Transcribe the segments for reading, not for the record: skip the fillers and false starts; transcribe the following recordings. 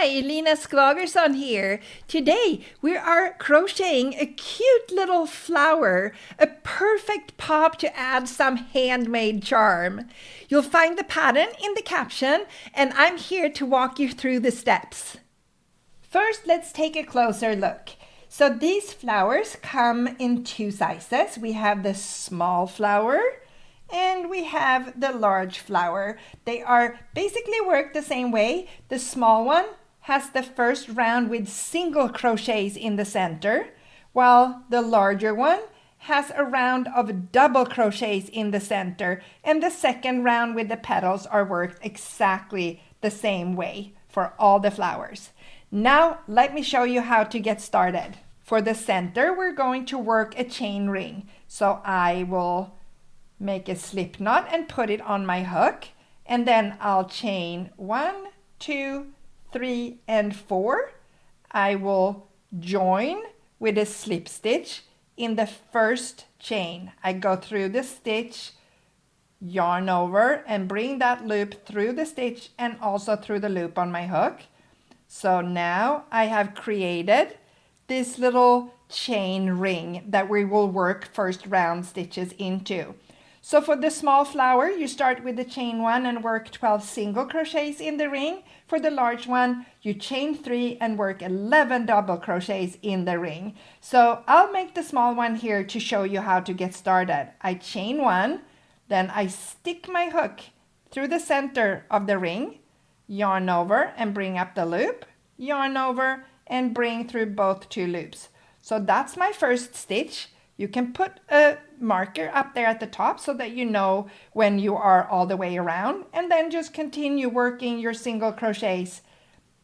Hi, Lena Skvagerson here. Today we are crocheting a cute little flower, a perfect pop to add some handmade charm. You'll find the pattern in the caption, and I'm here to walk you through the steps. First, let's take a closer look. So these flowers come in two sizes. We have the small flower and we have the large flower. They are basically worked the same way. The small one has the first round with single crochets in the center, while the larger one has a round of double crochets in the center, and the second round with the petals are worked exactly the same way for all the flowers. Now let me show you how to get started. For the center, we're going to work a chain ring. So I will make a slip knot and put it on my hook, and then I'll chain 1, 2, 3, and 4. I will join with a slip stitch in the first chain. I go through the stitch, yarn over, and bring that loop through the stitch and also through the loop on my hook. So now I have created this little chain ring that we will work first round stitches into. So for the small flower, you start with the chain 1 and work 12 single crochets in the ring. For the large one, you chain 3 and work 11 double crochets in the ring. So I'll make the small one here to show you how to get started. I chain 1, then I stick my hook through the center of the ring, yarn over and bring up the loop, yarn over and bring through both two loops. So that's my first stitch. You can put a marker up there at the top so that you know when you are all the way around, and then just continue working your single crochets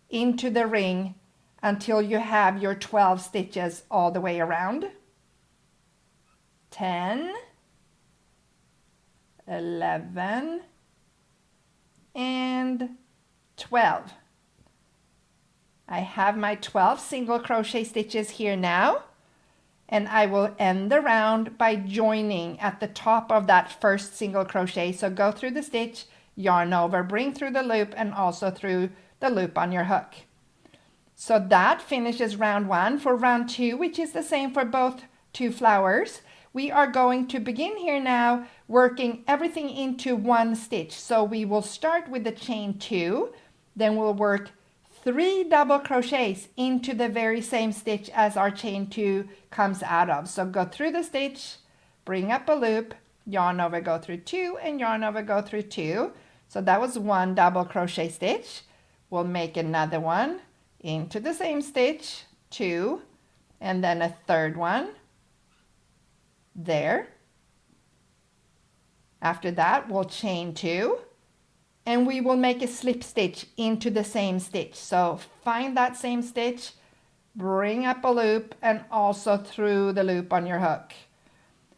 into the ring until you have your 12 stitches all the way around. 10, 11, and 12. I have my 12 single crochet stitches here now. And I will end the round by joining at the top of that first single crochet. So go through the stitch, yarn over, bring through the loop, and also through the loop on your hook. So that finishes round 1. For round 2, which is the same for both two flowers, we are going to begin here now working everything into one stitch. So we will start with the chain 2, then we'll work 3 double crochets into the very same stitch as our chain 2 comes out of. So go through the stitch, bring up a loop, yarn over, go through 2, and yarn over, go through 2. So that was 1 double crochet stitch. We'll make another one into the same stitch, 2, and then a third one there. After that, we'll chain 2. And we will make a slip stitch into the same stitch. So find that same stitch, bring up a loop, and also through the loop on your hook.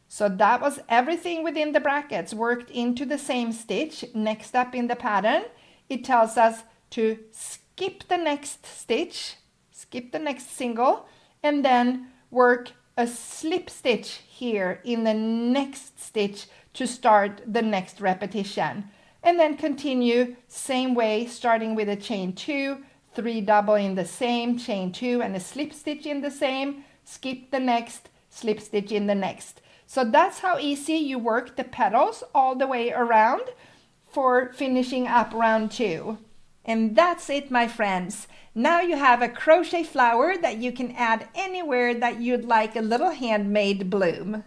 So that was everything within the brackets worked into the same stitch. Next up in the pattern, it tells us to skip the next stitch, skip the next single, and then work a slip stitch here in the next stitch to start the next repetition. And then continue same way, starting with a chain 2, 3 double in the same, chain 2 and a slip stitch in the same, skip the next, slip stitch in the next. So that's how easy you work the petals all the way around for finishing up round 2. And that's it, my friends. Now you have a crochet flower that you can add anywhere that you'd like a little handmade bloom.